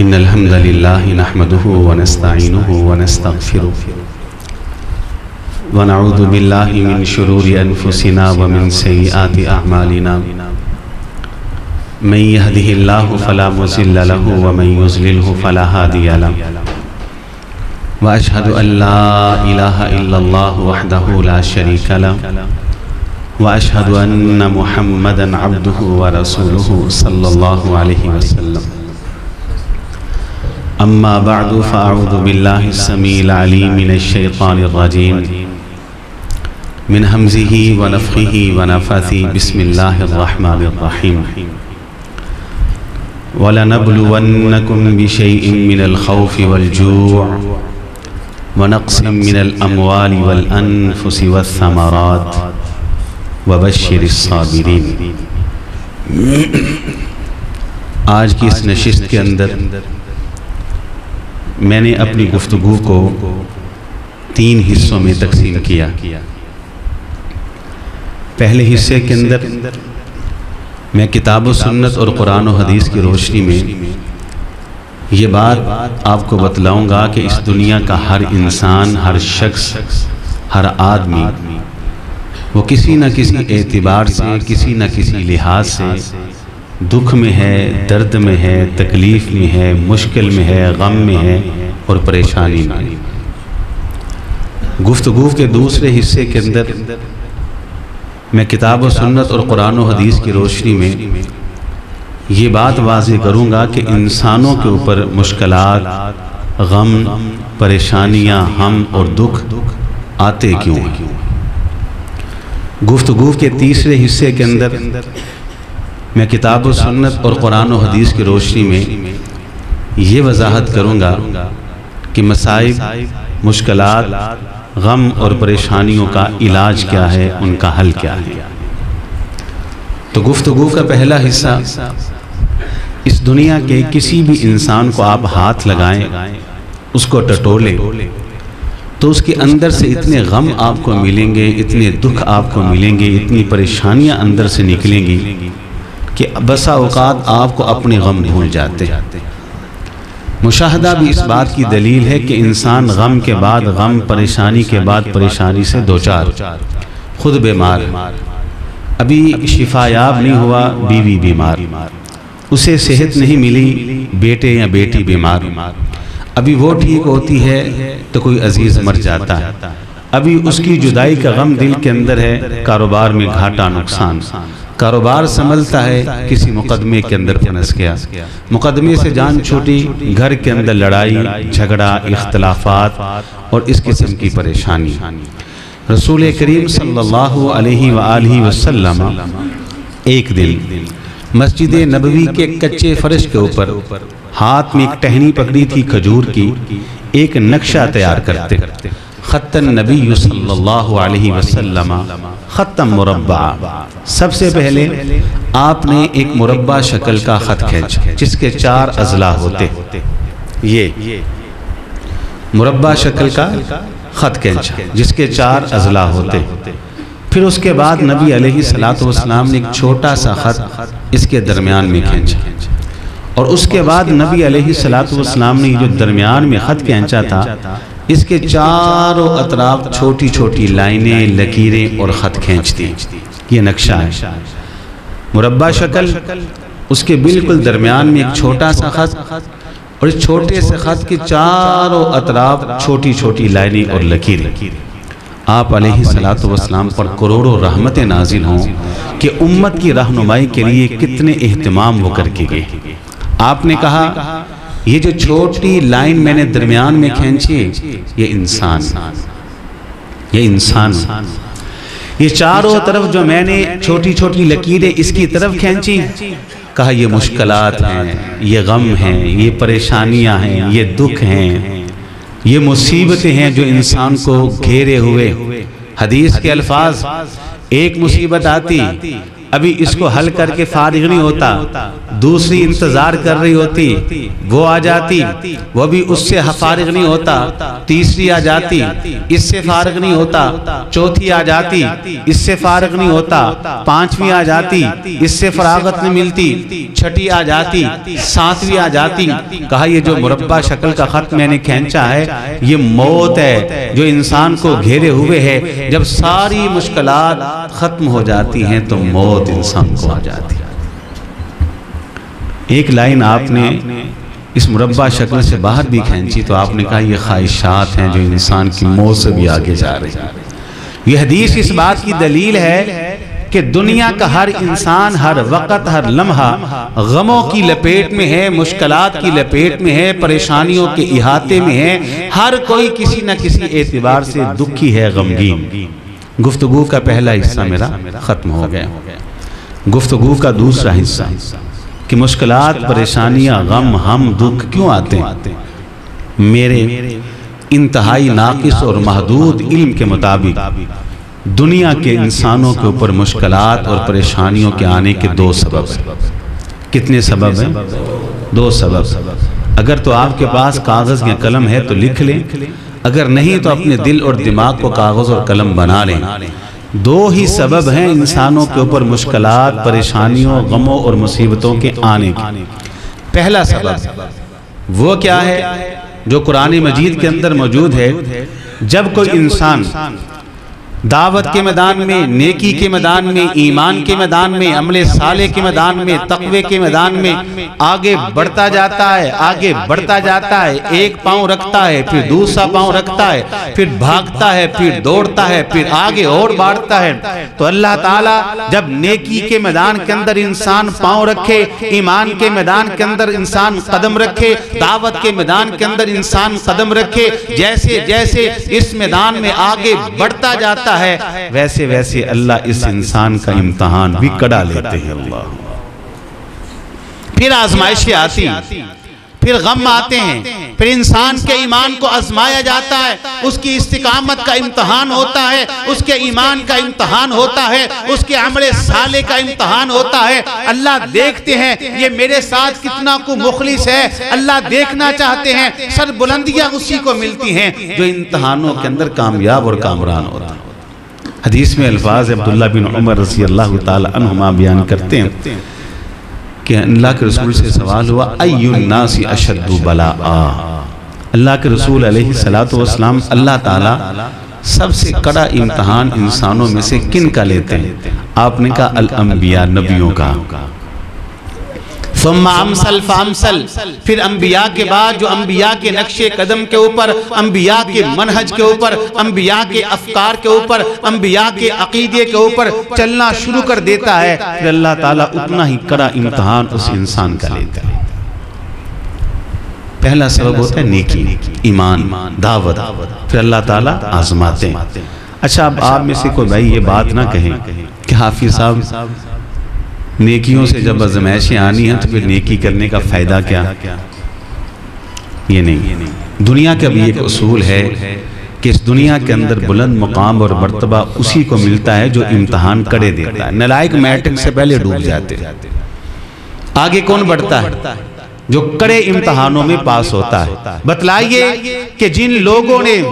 إن الحمد لله نحمده ونستعينه ونستغفره ونعوذ بالله من شرور أنفسنا ومن سيئات أعمالنا من يهده الله فلا مضل له ومن يضلله فلا هادي له وأشهد أن لا إله إلا الله وحده لا شريك له وأشهد أن محمدًا عبده ورسوله صلى الله عليه وسلم أما بعد فأعوذ بالله السميع العليم من الشيطان الرجيم من همزه ونفخه ونفثه بسم الله الرحمن الرحيم وَلَنَبْلُوَنَّكُمْ بِشَيْءٍ مِّنَ الْخَوْفِ وَالْجُوعِ وَنَقْصٍ مِّنَ الْأَمْوَالِ وَالْأَنفُسِ وَالثَّمَرَاتِ وَبَشِّرِ الصَّابِرِينَ۔ آج کی اس نشست کے اندر میں نے اپنی گفتگو کو 3 حصوں میں تقسیم کیا۔ پہلے حصے کے اندر میں کتاب و سنت اور قرآن و حدیث کی روشنی میں یہ بات آپ کو بتلاؤں گا کہ اس دنیا کا ہر انسان، ہر شخص، ہر آدمی وہ کسی نہ کسی اعتبار سے، کسی نہ کسی لحاظ سے دکھ میں ہے، درد میں ہے، تکلیف میں ہے، مشکل میں ہے، غم میں ہے اور پریشانی میں۔ گفتگو کے دوسرے حصے کے اندر میں کتاب و سنت اور قرآن و حدیث کی روشنی میں یہ بات واضح کروں گا کہ انسانوں کے اوپر مشکلات، غم، پریشانیاں، ہم اور دکھ آتے کیوں ہیں۔ گفتگو کے تیسرے حصے کے اندر میں کتاب و سنت اور قرآن و حدیث کی روشنی میں یہ وضاحت کروں گا کہ مصائب، مشکلات، غم اور پریشانیوں کا علاج کیا ہے، ان کا حل کیا ہے۔ تو گفتگو کا پہلا حصہ، اس دنیا کے کسی بھی انسان کو آپ ہاتھ لگائیں، اس کو ٹٹولیں تو اس کے اندر سے اتنے غم آپ کو ملیں گے، اتنے دکھ آپ کو ملیں گے، اتنی پریشانیاں اندر سے نکلیں گی کہ بسا اوقات آپ کو اپنے غم بھول جاتے ہیں۔ مشاہدہ بھی اس بات کی دلیل ہے کہ انسان غم کے بعد غم، پریشانی کے بعد پریشانی سے دوچار، خود بیمار، ابھی شفا یاب نہیں ہوا، بیوی بیمار، اسے صحت نہیں ملی، بیٹے یا بیٹی بیمار، ابھی وہ ٹھیک ہوتی ہے تو کوئی عزیز مر جاتا ہے، ابھی اس کی جدائی کا غم دل کے اندر ہے، کاروبار میں گھاٹا، نقصان، کاروبار سنبھلتا ہے، کسی مقدمے کے اندر پھنس گیا، مقدمے سے جان چھوٹی، گھر کے اندر لڑائی، جھگڑا، اختلافات اور اس قسم کی پریشانی۔ رسول کریم صلی اللہ علیہ وآلہ وسلم ایک دن مسجد نبوی کے کچے فرش کے اوپر ہاتھ میں ایک ٹہنی پکڑی تھی کھجور کی، ایک نقشہ تیار کرتے، خط النبی صلی اللہ علیہ وسلم خط مربع۔ سب سے پہلے آپ نے ایک مربع شکل کا خط کھینچا جس کے 4 اضلاع ہوتے، یہ مربع شکل کا خط کھینچا جس کے 4 اضلاع ہوتے۔ پھر اس کے بعد نبی علیہ السلام نے ایک چھوٹا سا خط اس کے درمیان میں کھینچا، اور اس کے بعد نبی علیہ السلام نے جو درمیان میں خط کھینچا تھا، اس کے چاروں اطراف چھوٹی چھوٹی لائنیں، لکیریں اور خط کھینچتی۔ یہ نقشہ ہے، مربع شکل، اس کے بالکل درمیان میں ایک چھوٹا سا خط، اور اس چھوٹے سے خط کے چاروں اطراف چھوٹی چھوٹی لائنیں اور لکیریں۔ آپ علیہ السلام پر کروڑوں رحمتیں نازل ہوں کہ امت کی رہنمائی کے لیے کتنے اہتمام وہ کر کے گئے۔ آپ نے کہا یہ جو چھوٹی لائن میں نے درمیان میں کھینچی، یہ انسان، یہ چاروں طرف جو میں نے چھوٹی چھوٹی لکیریں اس کی طرف کھینچی، کہا یہ مشکلات ہیں، یہ غم ہیں، یہ پریشانیاں ہیں، یہ دکھ ہیں، یہ مصیبتیں ہیں جو انسان کو گھیرے ہوئے۔ حدیث کے الفاظ، ایک مصیبت آتی ابھی اس کو حل کر کے فارغ نہیں ہوتا، دوسری انتظار کر رہی ہوتی، وہ آ جاتی، وہ بھی اس سے فارغ نہیں ہوتا، تیسری آ جاتی، اس سے فارغ نہیں ہوتا، چوتھی آ جاتی، اس سے فارغ نہیں ہوتا، پانچویں آ جاتی، اس سے فراغت نہیں ملتی، چھٹی آ جاتی، ساتویں آ جاتی۔ کہا یہ جو مربع شکل کا خط میں نے کھینچا ہے یہ موت ہے جو انسان کو گھیرے ہوئے ہے، جب ساری مشکلات ختم ہو جاتی ہیں تو موت انسان کو آ جاتی ہے۔ ایک لائن آپ نے اس مربع شکل سے باہر بھی کھینچی تو آپ نے کہا یہ خواہشات ہیں جو انسان کی موت سے بھی آگے جا رہی ہیں۔ یہ حدیث اس بات کی دلیل ہے کہ دنیا کا ہر انسان ہر وقت ہر لمحہ غموں کی لپیٹ میں ہے، مشکلات کی لپیٹ میں ہے، پریشانیوں کے احاطے میں ہے، ہر کوئی کسی نہ کسی اعتبار سے دکھی ہے، غمگین۔ گفتگو کا پہلا حصہ میرا ختم ہو گیا۔ گفتگو کا دوسرا حصہ کہ مشکلات، پریشانیاں، غم، ہم، دکھ کیوں آتے ہیں؟ میرے انتہائی ناقص اور محدود علم کے مطابق دنیا کے انسانوں کے اوپر مشکلات اور پریشانیوں کے آنے کے دو سبب ہیں۔ کتنے سبب ہیں؟ دو سبب۔ اگر تو آپ کے پاس کاغذ یا قلم ہے تو لکھ لیں، اگر نہیں تو اپنے دل اور دماغ کو کاغذ اور قلم بنا لیں۔ دو ہی سبب ہیں انسانوں کے اوپر مشکلات، پریشانیوں، غموں اور مصیبتوں کے آنے کے۔ پہلا سبب وہ کیا ہے جو قرآن مجید کے اندر موجود ہے؟ جب کوئی انسان دعوت کے میدان میں، نیکی کے میدان میں، ایمان کے میدان میں، عمل صالح کے میدان میں، تقوی کے میدان میں آگے بڑھتا جاتا ہے، آگے بڑھتا جاتا ہے، ایک پاؤں رکھتا ہے، پھر دوسرا پاؤں رکھتا ہے، پھر بھاگتا ہے، پھر دوڑتا ہے، پھر آگے اور بڑھتا ہے، تو اللہ تعالیٰ جب نیکی کے میدان کے اندر انسان پاؤں رکھے، ایمان کے میدان کے اندر انسان قدم رکھے، دعوت کے میدان کے اندر انسان قدم رکھے، جیسے جیسے اس میدان میں آگے بڑھتا جاتا ہے ویسے ویسے اللہ اس انسان کا امتحان بھی کڑا لیتے ہیں۔ اللہ پھر آزمائشیں آتی ہیں، پھر غم آتے ہیں، پھر انسان کے ایمان کو آزمایا جاتا ہے، اس کی استقامت کا امتحان ہوتا ہے، اس کے ایمان کا امتحان ہوتا ہے، اس کے عمل صالح کا امتحان ہوتا ہے۔ اللہ دیکھتے ہیں یہ میرے ساتھ کتنا کو مخلص ہے، اللہ دیکھنا چاہتے ہیں، سر بلندیاں اسی کو ملتی ہیں جو امتحانوں کے اندر کامیاب اور کامران ہوتا ہے۔ حدیث میں الفاظ عبداللہ بن عمر رضی اللہ تعالی عنہما بیان کرتے ہیں کہ اللہ کے رسول سے سوال ہوا ای الناس اشد بلاء، اللہ کے رسول علیہ السلام اللہ تعالیٰ سب سے کڑا امتحان انسانوں میں سے کن کا لیتے ہیں؟ آپ نے کہا الانبیاء، نبیوں کا۔ ثم امثل فامثل، پھر انبیاء کے بعد جو انبیاء کے نقش قدم کے اوپر، انبیاء کے منہج کے اوپر، انبیاء کے افکار کے اوپر، انبیاء کے عقیدے کے اوپر چلنا شروع کر دیتا ہے، پھر اللہ تعالیٰ اتنا ہی کڑا امتحان اس انسان کا لیتا ہے۔ پہلا سبب ہوتا ہے نیکی، ایمان، دعوت، پھر اللہ تعالیٰ آزماتے ہیں۔ اچھا اب آپ میں سے کوئی بھائی یہ بات نہ کہیں کہ حافظ صاحب نیکیوں سے جب آزمائشیں آنی ہیں تو پھر نیکی کرنے کا فائدہ کیا؟ یہ نہیں، دنیا کا بھی ایک اصول ہے کہ اس دنیا کے اندر بلند مقام اور مرتبہ اسی کو ملتا ہے جو امتحان کڑے دیتا ہے۔ نالائق میٹرک سے پہلے ڈوب جاتے، آگے کون بڑھتا ہے؟ جو کڑے امتحانوں میں پاس ہوتا ہے۔ بتلائیے کہ جن لوگوں نے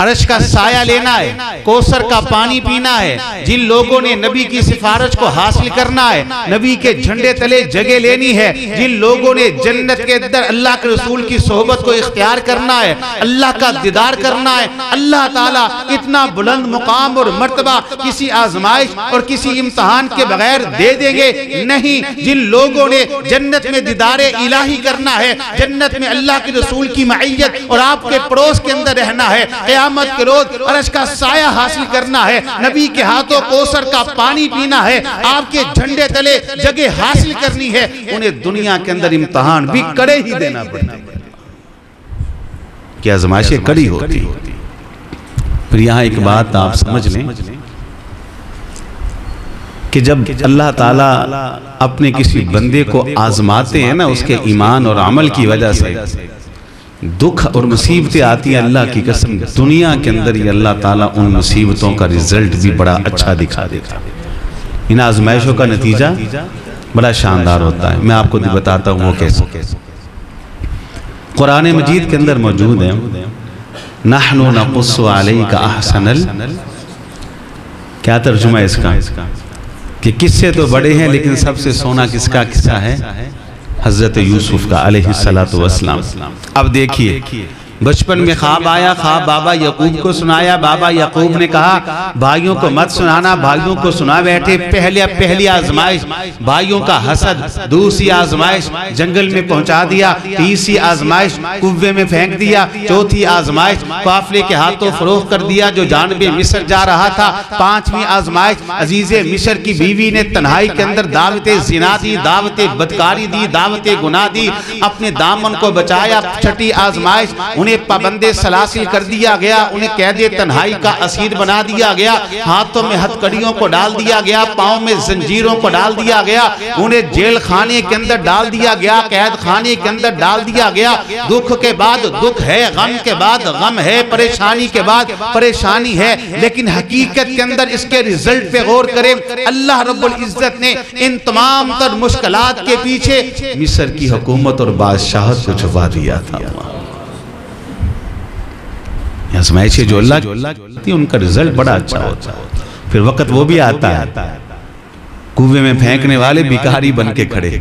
عرش کا سایہ لینا ہے، کوثر کا پانی پینا ہے، جن لوگوں نے نبی کی سفارش کو حاصل کرنا ہے، نبی کے جھنڈے تلے جگہ لینی ہے، جن لوگوں نے جنت کے اندر اللہ کے رسول کی صحبت کو اختیار کرنا ہے، اللہ کا دیدار کرنا ہے، اللہ تعالیٰ اتنا بلند مقام اور مرتبہ کسی آزمائش اور کسی امتحان کے بغیر دے دیں گے نہیں۔ جن لوگوں نے جنت میں دیدار الہی کرنا ہے، جنت میں اللہ کے رسول کی معیت اور آپ کے پڑوس کے اندر رہنا ہے، قیامت کے روز عرش کا سایہ حاصل کرنا ہے، نبی کے ہاتھوں کوثر کا پانی پینا ہے، آپ کے جھنڈے تلے جگہ حاصل کرنی ہے، انہیں دنیا کے اندر امتحان بھی کڑے ہی دینا پڑتا ہے۔ کیا آزمائشیں کڑی ہوتی؟ پھر یہاں ایک بات آپ سمجھ لیں کہ جب اللہ تعالیٰ اپنے کسی بندے کو آزماتے ہیں نا اس کے ایمان اور عمل کی وجہ سے، دکھ اور مصیبتیں آتی ہیں، اللہ کی قسم دنیا کے اندر ہی اللہ تعالیٰ ان مصیبتوں کا رزلٹ بھی بڑا اچھا دکھا دیتا ہے۔ ان آزمائشوں کا نتیجہ بڑا شاندار ہوتا ہے. میں آپ کو بتاتا ہوں وہ کیسے. قرآن مجید کے اندر موجود ہے نحن نقص علیک احسن کیا ترجمہ ہے اس کا کہ قصے تو بڑے ہیں لیکن سب سے سونا کس کا قصہ ہے؟ حضرت یوسف کا علیہ السلام. اب دیکھیے بچپن میں خواب آیا, خواب بابا یعقوب کو سنایا. بابا یعقوب نے کہا بھائیوں کو مت سنانا, بھائیوں کو سنا بیٹھے. پہلی آزمائش بھائیوں کا حسد, دوسری آزمائش جنگل میں پہنچا دیا, تیسری آزمائش کوے میں پھینک دیا, چوتھی آزمائش قافلے کے ہاتھوں فروخت کر دیا جو جانب مصر جا رہا تھا, پانچویں آزمائش عزیز مصر کی بیوی نے تنہائی کے اندر دعوت زنا دی, دعوت بدکاری دی, دعوت گناہ دی, اپنے دامن کو بچایا. چھٹی آزمائش انہیں پابند سلاسل کر دیا گیا, انہیں قید تنہائی کا اسیر بنا دیا گیا, ہاتھوں میں ہتھ کڑیوں کو ڈال دیا گیا, پاؤں میں زنجیروں کو ڈال دیا گیا, انہیں جیل خانے کے اندر ڈال دیا گیا, قید خانے کے اندر ڈال دیا گیا. دکھ کے بعد دکھ ہے, غم کے بعد غم ہے, پریشانی کے بعد پریشانی ہے, لیکن حقیقت کے اندر اس کے رزلٹ پہ غور کریں. اللہ رب العزت نے ان تمام تر مشکلات کے پیچھے مصر کی حکومت اور بادشاہت کو چھپا دیا تھا. آزمائشیں جو اللہ کی ان کا رزلٹ بڑا اچھا ہوتا ہے. پھر وقت وہ بھی آتا ہے کوے میں پھینکنے والے بھکاری بن کے کھڑے,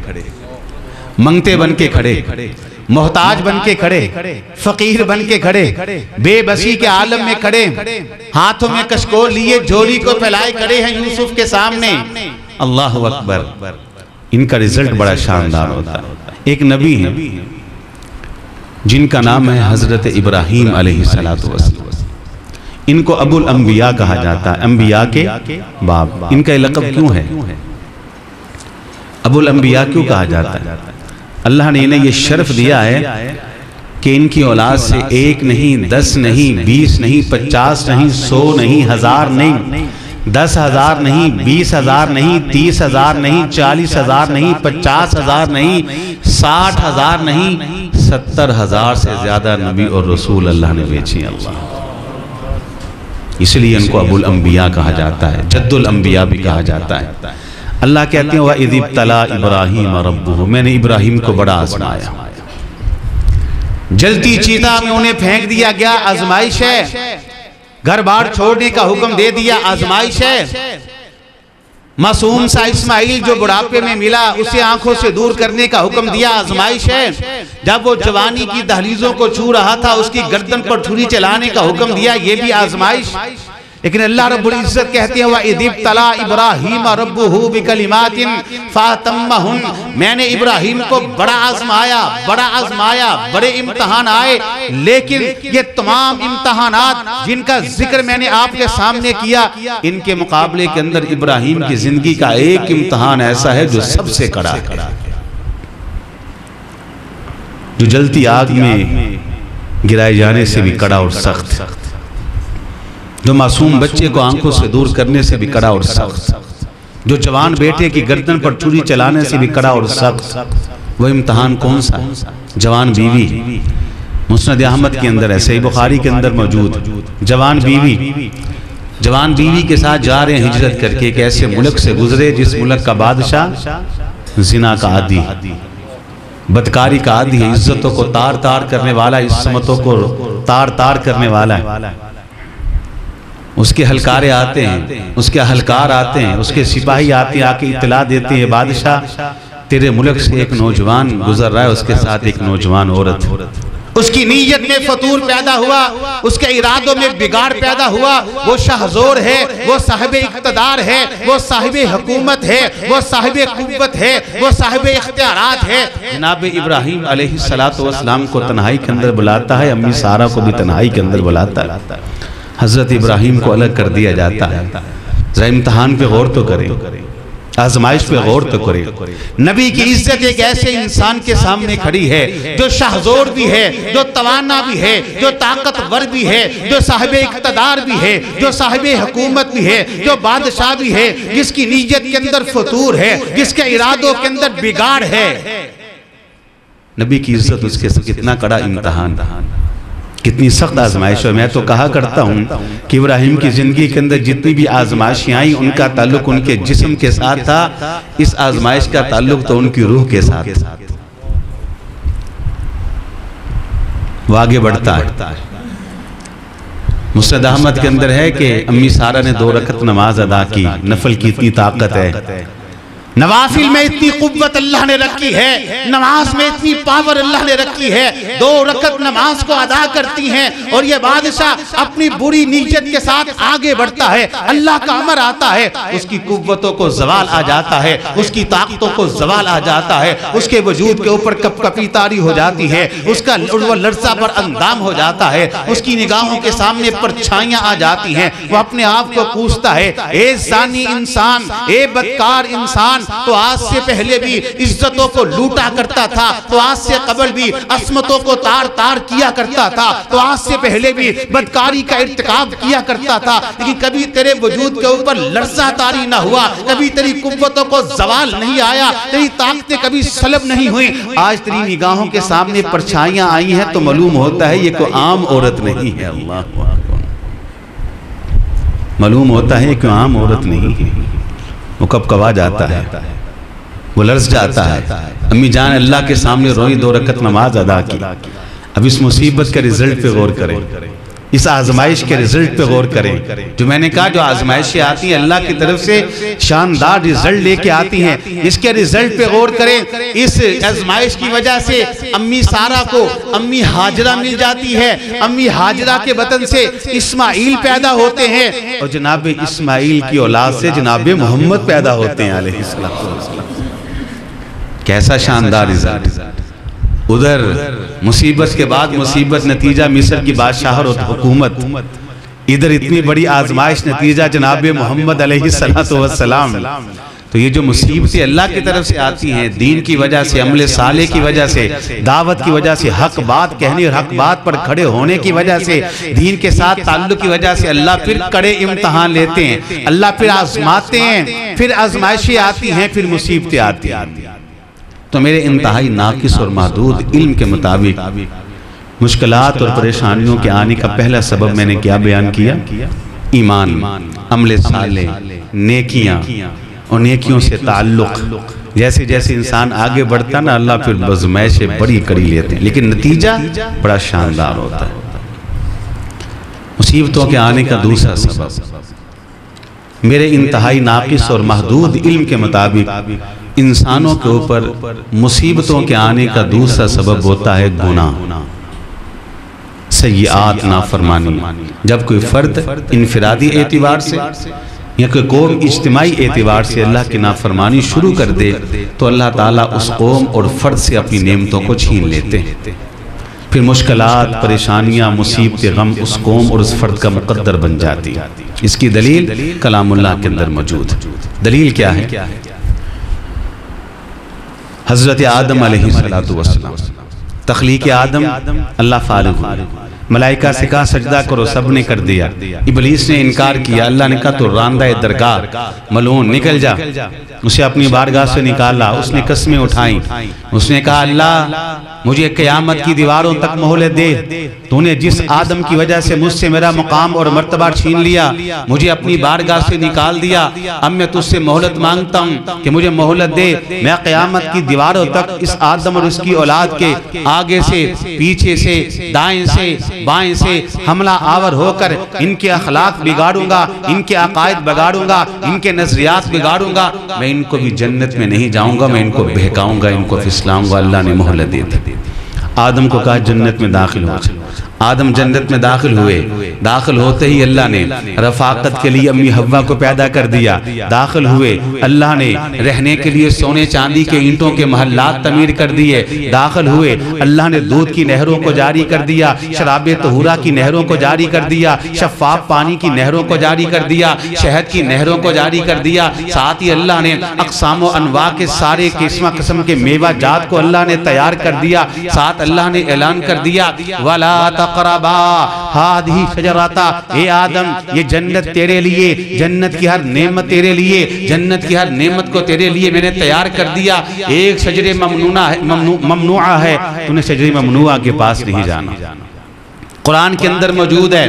منگتے بن کے کھڑے, محتاج بن کے کھڑے, فقیر بن کے کھڑے, بے بسی کے عالم میں کھڑے, ہاتھوں میں کشکول لیے جھولی کو پھیلائے کھڑے ہیں یوسف کے سامنے. اللہ اکبر. ان کا رزلٹ بڑا شاندار ہوتا ہے. ایک نبی ہیں جن کا نام ہے حضرت ابراہیم علیہ السلام. ان کو ابو الانبیاء کہا جاتا ہے, انبیاء کے باپ. ان کا لقب کیوں ہے ابو الانبیاء کیوں کہا جاتا ہے؟ اللہ نے انہیں یہ شرف دیا ہے کہ ان کی اولاد سے 1 نہیں, 10 نہیں, 20 نہیں, 50 نہیں, 100 نہیں, 1000 نہیں, 10,000 نہیں, 20,000 نہیں, 30,000 نہیں, 40,000 نہیں, 50,000 نہیں, 60,000 نہیں, 70,000 سے زیادہ نبی اور رسول اللہ نے بھیجے. اللہ اس لیے ان کو ابو الانبیاء کہا جاتا ہے, جد الانبیاء بھی کہا جاتا ہے. اللہ کہتے ہیں وَإِذِ ابْتَلَىٰ إِبْرَاهِيمَ رَبُّهُ, میں نے ابراہیم کو بڑا آزمایا. جلتی چیتا میں انہیں پھینک دیا گیا, آزمائش ہے. گھر بار چھوڑنے کا حکم دے دیا, آزمائش ہے. معصوم سا اسماعیل جو بڑھاپے میں ملا اسے آنکھوں سے دور کرنے کا حکم دیا, آزمائش ہے. جب وہ جوانی کی دہلیزوں کو چھو رہا تھا اس کی گردن پر چھری چلانے کا حکم دیا, یہ بھی آزمائش. لیکن اللہ رب العزت کہتے ہیں وَإِذِ ابْتَلَىٰ إِبْرَاهِيمَ رَبُّهُ بِكَلِمَاتٍ فَأَتَمَّهُنَّ, میں نے ابراہیم کو بڑا آزمایا, بڑے امتحان آئے. لیکن یہ تمام امتحانات جن کا ذکر میں نے آپ کے سامنے کیا, ان کے مقابلے کے اندر ابراہیم کی زندگی کا ایک امتحان ایسا ہے جو سب سے کڑا ہے, جو جلتی آگ میں گرائے جانے سے بھی کڑا اور سخت, جو معصوم بچے کو آنکھوں سے دور کرنے سے بھی کڑا اور سخت, جو جوان بیٹے کی گردن پر چھری چلانے سے بھی کڑا اور سخت. وہ امتحان کون سا؟ جوان بیوی. مسند احمد کے اندر ہے, صحیح بخاری کے اندر موجود. جوان بیوی کے ساتھ جا رہے ہیں ہجرت کر کے, ایک ایسے ملک سے گزرے جس ملک کا بادشاہ زنا کا عادی, بدکاری کا عادی ہے, عزتوں کو تار تار کرنے والا, عصمتوں کو تار تار کرنے والا ہے. اس کے اہلکارے آتے ہیں, اس کے اہلکار آتے ہیں, اس کے سپاہی آتے ہیں, آ کے اطلاع دیتے ہیں بادشاہ تیرے ملک سے ایک نوجوان گزر رہا ہے, اس کے ساتھ ایک نوجوان عورت. اس کی نیت میں فطور پیدا ہوا, اس کے ارادوں میں بگاڑ پیدا ہوا. وہ شہزور ہے, وہ صاحب اقتدار ہے, وہ صاحب حکومت ہے, وہ صاحب قوت ہے, وہ صاحب اختیارات ہے. جناب ابراہیم علیہ السلام کو تنہائی کے اندر بلاتا ہے, امی سارہ کو بھی تنہائی کے اندر بلاتا ہے. حضرت ابراہیم کو الگ کر دیا جاتا ہے. ذرا امتحان پہ غور تو کریں, آزمائش پہ غور تو کریں. نبی کی عزت ایک ایسے انسان کے سامنے کھڑی ہے جو شہزور بھی ہے, جو توانا بھی ہے, جو طاقتور بھی ہے, جو صاحب اقتدار بھی ہے, جو صاحب حکومت بھی ہے, جو بادشاہ بھی ہے, جس کی نیت کے اندر فطور ہے, جس کے ارادوں کے اندر بگاڑ ہے. نبی کی عزت اس کے کتنا کڑا امتحان. کتنی سخت آزمائش ہے. میں تو کہا کرتا ہوں کہ ابراہیم کی زندگی کے اندر جتنی بھی آزمائشیں آئیں ان کا تعلق ان کے جسم کے ساتھ تھا، اس آزمائش کا تعلق تو ان کی روح کے ساتھ تھا. وہ آگے بڑھتا ہے. مسند احمد کے اندر ہے کہ امی سارہ نے 2 رکعت نماز ادا کی. نفل کی اتنی طاقت ہے، نوافل میں اتنی قوت اللہ نے رکھی ہے، نماز میں اتنی پاور اللہ نے رکھی ہے. 2 رکعت نماز کو ادا کرتی ہیں اور یہ بادشاہ اپنی بری نیت کے ساتھ آگے بڑھتا ہے. اللہ کا امر آتا ہے، اس کی قوتوں کو زوال آ جاتا ہے، اس کی طاقتوں کو زوال آ جاتا ہے، اس کے وجود کے اوپر کپ کپی طاری ہو جاتی ہے، اس کا وہ لرزہ پر اندام ہو جاتا ہے، اس کی نگاہوں کے سامنے پرچھائیاں آ جاتی ہیں. وہ اپنے آپ کو کوستا ہے، اے زانی انسان، اے بدکار انسان، تو آج سے پہلے بھی عزتوں کو لوٹا کرتا تھا، تو آج سے قبل بھی عصمتوں کو تار تار کیا کرتا تھا، تو آج سے پہلے بھی بدکاری کا ارتکاب کیا کرتا تھا، لیکن کبھی تیرے وجود کے اوپر لرزہ طاری نہ ہوا، کبھی تیری قوتوں کو زوال نہیں آیا، تیری طاقتیں کبھی سلب نہیں ہوئی. آج تیری نگاہوں کے سامنے پرچھائیاں آئی ہیں تو معلوم ہوتا ہے یہ کوئی عام عورت نہیں ہے. اللہ اکبر. معلوم ہوتا ہے یہ کوئی عام عورت نہیں ہے. وہ کب کبا جاتا ہے، وہ لرز جاتا ہے. امی جان اللہ کے سامنے روئی، 2 رکعت نماز ادا کی. اب اس مصیبت کے رزلٹ پہ غور کریں، اس آزمائش کے رزلٹ پہ غور کریں. جو میں نے کہا جو آزمائشیں آتی ہیں اللہ کی طرف سے شاندار رزلٹ لے کے آتی ہیں، اس کے رزلٹ پہ غور کریں. اس آزمائش کی وجہ سے امی سارہ کو امی ہاجرہ مل جاتی ہے. امی ہاجرہ کے بطن سے اسماعیل پیدا ہوتے ہیں اور جناب اسماعیل کی اولاد سے جناب محمد پیدا ہوتے ہیں علیہ السلام. کیسا شاندار رزلٹ. ادھر مصیبت کے بعد مصیبت، نتیجہ مصر کی بادشاہت اور حکومت. ادھر اتنی بڑی آزمائش، نتیجہ جناب محمد علیہ السلام. تو یہ جو مصیبتیں اللہ کی طرف سے آتی ہیں دین کی وجہ سے، عمل صالح کی وجہ سے، دعوت کی وجہ سے، حق بات کہنے اور حق بات پر کھڑے ہونے کی وجہ سے، دین کے ساتھ تعلق کی وجہ سے اللہ پھر کڑے امتحان لیتے ہیں، اللہ پھر آزماتے ہیں، پھر آزمائشیں آتی ہیں، پھر مصیبتیں آتی ہیں. تو میرے انتہائی ناقص اور محدود علم کے مطابق مشکلات اور پریشانیوں کے آنے کا پہلا سبب میں نے کیا بیان کیا؟ ایمان، عمل صالح، نیکیاں اور نیکیوں سے تعلق. جیسے جیسے انسان آگے بڑھتا نا اللہ پھر آزمائشیں بڑی کڑی لیتے ہیں، لیکن نتیجہ بڑا شاندار ہوتا ہے. مصیبتوں کے آنے کا دوسرا سبب میرے انتہائی ناقص اور محدود علم کے مطابق انسانوں کے اوپر مصیبتوں کے آنے کا دوسرا سبب ہوتا ہے گناہ، سیئات، نافرمانی. جب کوئی فرد انفرادی اعتبار سے یا کوئی قوم اجتماعی اعتبار سے اللہ کی نافرمانی شروع کر دے تو اللہ تعالیٰ اس قوم اور فرد سے اپنی نعمتوں کو چھین لیتے ہیں. پھر مشکلات، پریشانیاں، مصیبت، غم اس قوم اور اس فرد کا مقدر بن جاتی. اس کی دلیل کلام اللہ کے اندر موجود. دلیل کیا ہے؟ حضرت آدم علیہ السلام، تخلیق آدم اللہ فارغ ہوئے، ملائکہ سے کہا سجدہ کرو، سب نے کر دیا. ابلیس نے انکار کیا. اللہ نے کہا تو راندہ درگاہ ملعون نکل جا. اسے اپنی بارگاہ سے نکالا. اس نے قسمیں اٹھائیں. اس نے کہا اللہ مجھے قیامت کی دیواروں تک مہلت دے. تو نے جس آدم کی وجہ سے مجھ سے میرا مقام اور مرتبہ چھین لیا، مجھے اپنی بارگاہ سے نکال دیا، اب میں تجھ سے مہلت مانگتا ہوں کہ مجھے مہلت دے. میں قیامت کی دیواروں تک اس آدم اور اس کی اولاد کے آگے سے، پیچھے سے، دائیں سے، بائیں سے حملہ آور ہو کر ان کے اخلاق بگاڑوں گا، ان کے عقائد بگاڑوں گا، ان کے نظریات بگاڑوں گا. میں ان کو بھی جنت میں نہیں جاؤں گا، میں ان کو بہکاؤں گا، ان کو پھسلاؤں گا. اللہ نے مہلت دے دی. آدم کو کہا جنت میں داخل ہو. آدم جنت میں داخل ہوئے. داخل ہوتے ہی اللہ نے رفاقت کے لیے امی حوا کو پیدا کر دیا. داخل ہوئے اللہ نے رہنے کے لیے سونے چاندی کے اینٹوں کے محلات تعمیر کر دیے. داخل ہوئے اللہ نے دودھ کی نہروں کو جاری کر دیا، شراب طہورہ کی نہروں کو جاری کر دیا، شفاف پانی کی نہروں کو جاری کر دیا، شہد کی نہروں کو جاری کر دیا. ساتھ ہی اللہ نے اقسام و انواع کے سارے قسم کے میوہ جات کو اللہ نے تیار کر دیا. ساتھ اللہ نے اعلان کر دیا وَلَا تقربا ہادھی شجرتا، اے آدم یہ جنت تیرے لیے، جنت کی ہر نعمت تیرے لیے، جنت کی ہر نعمت کو تیرے لیے میں نے تیار کر دیا. ایک شجر ممنوعہ ہے، تو نے شجر ممنوعہ کے پاس نہیں جانا. قرآن کے اندر موجود ہے.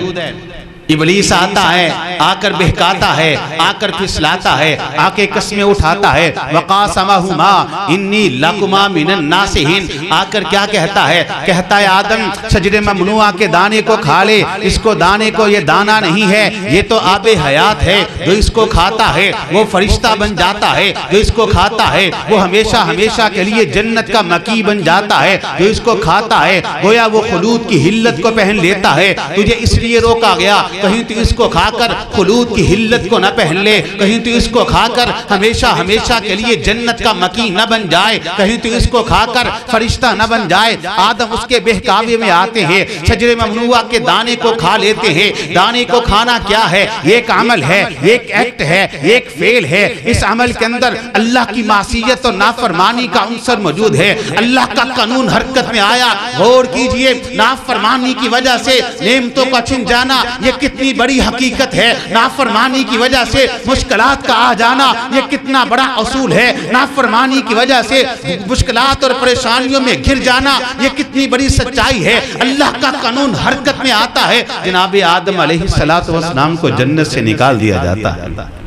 ابلیس آتا ہے، آ کر بہکاتا ہے، آ کر پھسلاتا ہے، آ کے قسمیں اٹھاتا ہے. وَقَاسَمَهُمَا إِنِّي لَكُمَا مِنَ النَّاصِحِينَ. آ کر کیا کہتا ہے؟ کہتا ہے آدم شجر ممنوعہ کے دانے کو کھا لے. اس کو دانے کو یہ دانہ نہیں ہے، یہ تو آب حیات ہے. جو اس کو کھاتا ہے وہ فرشتہ بن جاتا ہے. جو اس کو کھاتا ہے وہ ہمیشہ ہمیشہ کے لیے جنت کا مکی بن جاتا ہے. جو اس کو کھاتا ہے گویا وہ خلود کی حلت کو پہن لیتا ہے. تجھے اس لیے روکا گیا کہیں تو اس کو کھا کر خلود کی حلت کو نہ پہن لے، کہیں تو اس کو کھا کر ہمیشہ ہمیشہ کے لیے جنت کا مکی نہ بن جائے، کہیں تو اس کو کھا کر فرشتہ نہ بن جائے. آدم اس کے بہکاوے میں آتے ہیں، شجر ممنوعہ کے دانے کو کھا لیتے ہیں. دانے کو کھانا کیا ہے؟ یہ ایک عمل ہے، یہ ایک ایکٹ ہے، یہ ایک فعل ہے. اس عمل کے اندر اللہ کی معصیت اور نافرمانی کا عنصر موجود ہے. اللہ کا قانون حرکت میں آیا. غور کیجئے، نافرمانی کی وجہ سے نعمتوں کا چھن جانا یہ کتنی بڑی حقیقت ہے. نافرمانی کی وجہ سے مشکلات کا آ جانا یہ کتنا بڑا اصول ہے. نافرمانی کی وجہ سے مشکلات اور پریشانیوں میں گر جانا یہ کتنی بڑی سچائی ہے. اللہ کا قانون حرکت میں آتا ہے. جناب آدم علیہ السلام کو جنت سے نکال دیا جاتا ہے.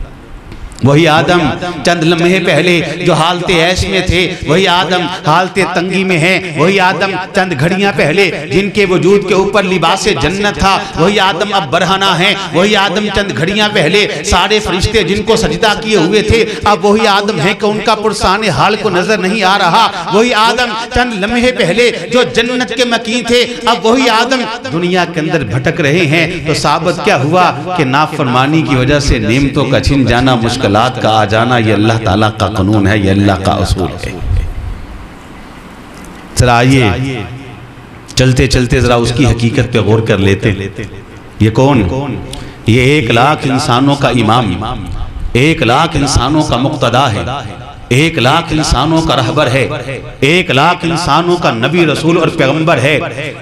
وہی آدم چند لمحے پہلے جو حالت عیش میں تھے، وہی آدم حالت تنگی میں ہیں. وہی آدم چند گھڑیاں پہلے جن کے وجود کے اوپر لباس جنت تھا، وہی آدم اب برہنہ ہیں. وہی آدم چند گھڑیاں پہلے سارے فرشتے جن کو سجدہ کیے ہوئے تھے اب وہی آدم ہیں کہ ان کا پرسان حال کو نظر نہیں آ رہا. وہی آدم چند لمحے پہلے جو جنت کے مکین تھے اب وہی آدم دنیا کے اندر بھٹک رہے ہیں. تو ثابت کیا ہوا کہ نافرمانی کی وجہ سے نعمتوں کا چھن جانا، مشکلات کا آ جانا یہ اللہ تعالیٰ کا قانون ہے، یہ اللہ کا اصول ہے. ذرا آئیے چلتے چلتے ذرا اس کی حقیقت پہ غور کر لیتے. یہ کون؟ یہ 1,00,000 انسانوں کا امام، 1,00,000 انسانوں کا مقتدا ہے، 1,00,000 انسانوں کا رہبر ہے، 1,00,000 انسانوں کا نبی رسول اور پیغمبر ہے.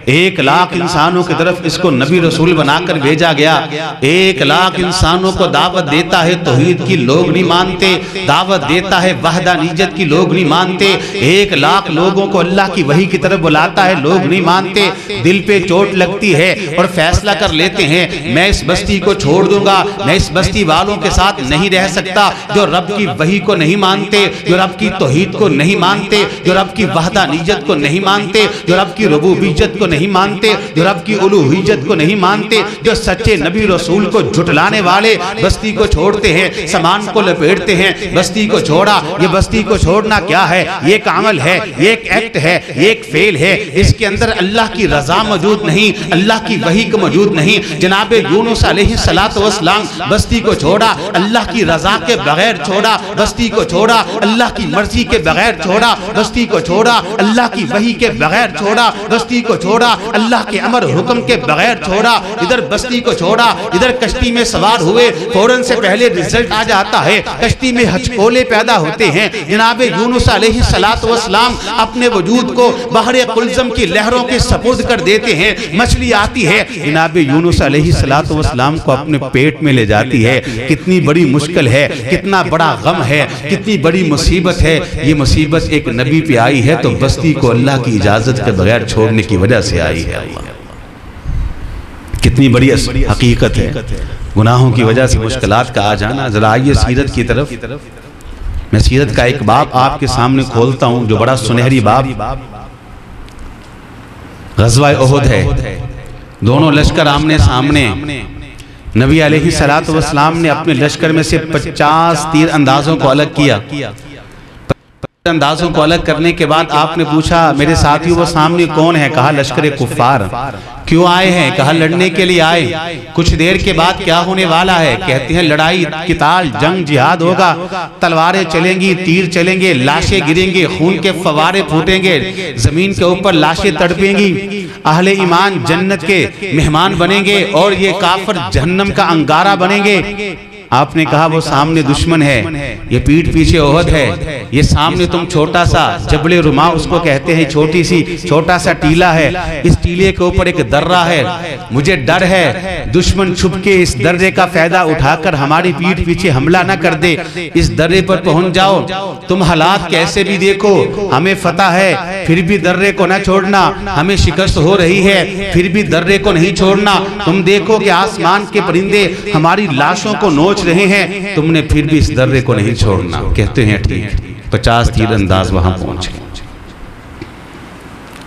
1,00,000 انسانوں کی طرف اس کو نبی رسول بنا کر بھیجا گیا. 1,00,000 انسانوں کو دعوت دیتا ہے توحید کی، لوگ نہیں مانتے. دعوت دیتا ہے وحدانیت کی، لوگ نہیں مانتے. 1,00,000 لوگوں کو اللہ کی وحی کی طرف بلاتا ہے، لوگ نہیں مانتے. دل پہ چوٹ لگتی ہے اور فیصلہ کر لیتے ہیں میں اس بستی کو چھوڑ دوں گا، میں اس بستی والوں کے ساتھ نہیں رہ سکتا جو رب کی وحی کو نہیں مانتے، جو رب کی توحید کو نہیں مانتے، جو رب کی وحدانیت کو نہیں مانتے، جو رب کی ربوبیت کو نہیں مانتے، جو رب کی الوہیت کو نہیں مانتے، جو سچے نبی رسول کو جھٹلانے والے بستی کو چھوڑتے ہیں، سامان کو لپیٹتے ہیں. بستی کو چھوڑا. یہ بستی کو چھوڑنا کیا ہے؟ یہ ایک عمل ہے، یہ ایک ایکٹ ہے، یہ ایک فعل ہے. اس کے اندر اللہ کی رضا موجود نہیں، اللہ کی وحی کو موجود نہیں. جناب یونس علیہ السلام بستی کو چھوڑا، اللہ کی رضا کے بغیر چھوڑا. بستی کو چھوڑا، اللہ کی مرضی کے بغیر چھوڑا. بستی کو چھوڑا، اللہ کی وحی کے بغیر چھوڑا. بستی کو چھوڑا، اللہ کے امر حکم کے بغیر چھوڑا. ادھر بستی کو چھوڑا، ادھر کشتی میں سوار ہوئے، فوراً سے پہلے رزلٹ آ جاتا ہے. کشتی میں ہچکولے پیدا ہوتے ہیں. جناب یونس علیہ السلام اپنے وجود کو بحر قلزم کی لہروں کے سپرد کر دیتے ہیں. مچھلی آتی ہے، جناب یونس علیہ السلام کو اپنے پیٹ میں لے جاتی ہے. کتنی بڑی مشکل ہے، کتنا بڑا غم ہے، کتنی بڑی مصیبت ہے. یہ مصیبت ایک نبی پہ آئی ہے تو بستی کو اللہ کی اجازت کے بغیر چھوڑنے کی وجہ سے آئی ہے. کتنی بڑی حقیقت ہے. گناہوں کی وجہ سے مشکلات کا آ جانا. ذرا آئیے سیرت کی طرف. میں سیرت کا ایک باب آپ کے سامنے کھولتا ہوں جو بڑا سنہری باب غزوہ احد ہے. دونوں لشکر آمنے سامنے. نبی علیہ السلام نے اپنے لشکر میں سے 50 تیر اندازوں کو الگ کیا. اندازوں کو الگ کرنے کے بعد آپ نے پوچھا میرے ساتھی وہ سامنے کون ہے؟ کہا لشکر کفار. کیوں آئے ہیں؟ کہا لڑنے کے لیے آئے. کچھ دیر کے بعد کیا ہونے والا ہے؟ کہتے ہیں لڑائی، قتال، جنگ، جہاد ہوگا. تلواریں چلیں گی، تیر چلیں گے، لاشیں گریں گے، خون کے فوارے پھوٹیں گے، زمین کے اوپر لاشیں تڑپیں گی. اہل ایمان جنت کے مہمان بنیں گے اور یہ کافر جہنم کا انگارہ بنیں گے. آپ نے کہا وہ سامنے دشمن ہے، یہ پیٹھ پیچھے احد ہے، یہ سامنے تم چھوٹا سا جبل رما اس کو کہتے ہیں، چھوٹا سا ٹیلا ہے، اس ٹیلے کے اوپر ایک درہ ہے، مجھے ڈر ہے دشمن چھپ کے اس درے کا فائدہ اٹھا کر ہماری پیٹھ پیچھے حملہ نہ کر دے، اس درے پر پہنچ جاؤ، تم حالات کیسے بھی دیکھو ہمیں فتح ہے، پھر بھی درے کو نہ چھوڑنا، ہمیں شکست ہو رہی ہے پھر بھی درے کو نہیں چھوڑنا، تم دیکھو کہ آسمان کے پرندے ہماری لاشوں کو نوچ رہے ہیں، تم نے پھر بھی اس درے کو نہیں چھوڑنا۔ کہتے ہیں ٹھیک، 50 تیر انداز وہاں پہنچ گئے،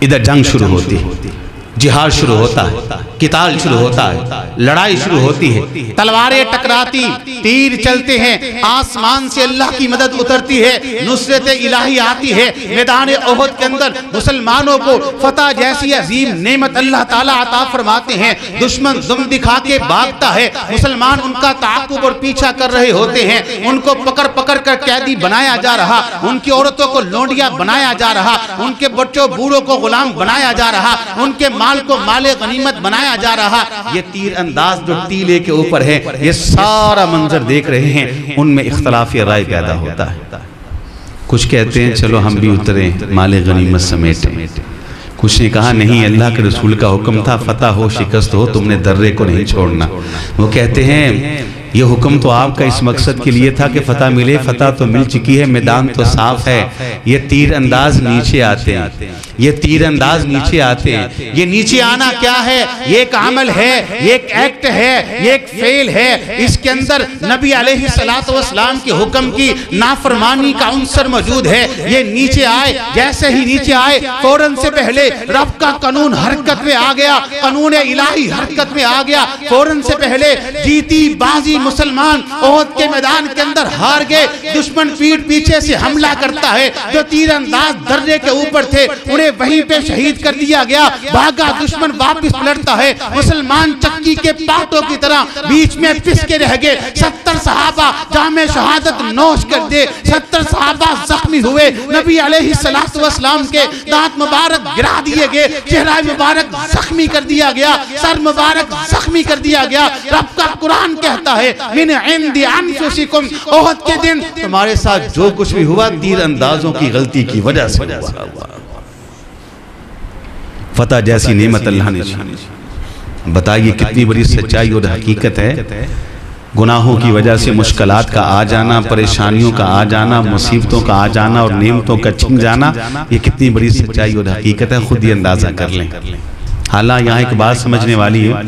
ادھر جنگ شروع ہوتی ہے، جہاد شروع ہوتا ہے، قتال شروع ہوتا ہے، لڑائی شروع ہوتی ہے، تلواریں ٹکراتی، تیر چلتے ہیں، آسمان سے اللہ کی مدد اترتی ہے، نصرت الہی آتی ہے، میدان احد کے اندر مسلمانوں کو فتح جیسی عظیم نعمت اللہ تعالیٰ عطا فرماتے ہیں، دشمن دم دکھا کے بھاگتا ہے، مسلمان ان کا تعاقب اور پیچھا کر رہے ہوتے ہیں، ان کو پکڑ پکڑ کر قیدی بنایا جا رہا، ان کی عورتوں کو لونڈیاں بنایا جا رہا، ان کے بچوں بوڑھوں کو غلام بنایا جا رہا، ان کے مال کو مال غنیمت بنایا جا رہا۔ یہ تیر انداز جو ٹیلے کے اوپر ہے، یہ سارا منظر دیکھ رہے ہیں، ان میں اختلاف رائے پیدا ہوتا ہے۔ کچھ کہتے ہیں چلو ہم بھی اتریں مال غنیمت سمیٹیں، کچھ نے کہا نہیں، اللہ کے رسول کا حکم تھا فتح ہو شکست ہو تم نے درے کو نہیں چھوڑنا۔ وہ کہتے ہیں یہ حکم تو آپ کا اس مقصد کے لیے تھا کہ فتح ملے، فتح تو مل چکی ہے، میدان تو صاف ہے، یہ تیر انداز نیچے آتے ہیں، یہ تیر انداز نیچے آتے ہیں، یہ نیچے آنا کیا ہے؟ یہ ایک عمل ہے، یہ ایک ایکٹ ہے، یہ ایک فعل ہے، اس کے اندر نبی علیہ السلام کے حکم کی نافرمانی کا عنصر موجود ہے۔ یہ نیچے آئے، جیسے ہی نیچے آئے فوراً سے پہلے رب کا قانون حرکت میں آ گیا، قانون الہی حرکت میں آ گیا، فوراً سے پہلے جیتی بازی مسلمان احد کے میدان کے اندر ہار گئے، دشمن پیٹھ پیچھے سے حملہ کرتا ہے، جو تیر انداز درے کے اوپر تھے انہیں وہیں پہ شہید کر دیا گیا، بھاگا دشمن واپس پلٹتا ہے، مسلمان چکی کے پاتوں کی طرح بیچ میں پس کے رہ گئے، 70 صحابہ جام شہادت نوش کر دے، 70 صحابہ زخمی ہوئے، نبی علیہ السلام کے دانت مبارک گرا دیے گئے، چہرہ مبارک زخمی کر دیا گیا، سر مبارک زخمی کر دیا گیا۔ رب کا قرآن کہتا ہے من عند انفسکم، احد کے دن تمہارے ساتھ جو کچھ بھی ہوا تیر اندازوں کی غلطی کی وجہ سے ہوا۔ فتح جیسی نعمت اللہ نے دی، بتائیے کتنی بڑی سچائی اور حقیقت ہے۔ گناہوں کی وجہ سے مشکلات کا آ جانا، پریشانیوں کا آ جانا، مصیبتوں کا آ جانا اور نعمتوں کا چھن جانا، یہ کتنی بڑی سچائی اور حقیقت ہے، خود ہی اندازہ کر لیں۔ حالانکہ یہاں ایک بات سمجھنے والی ہے،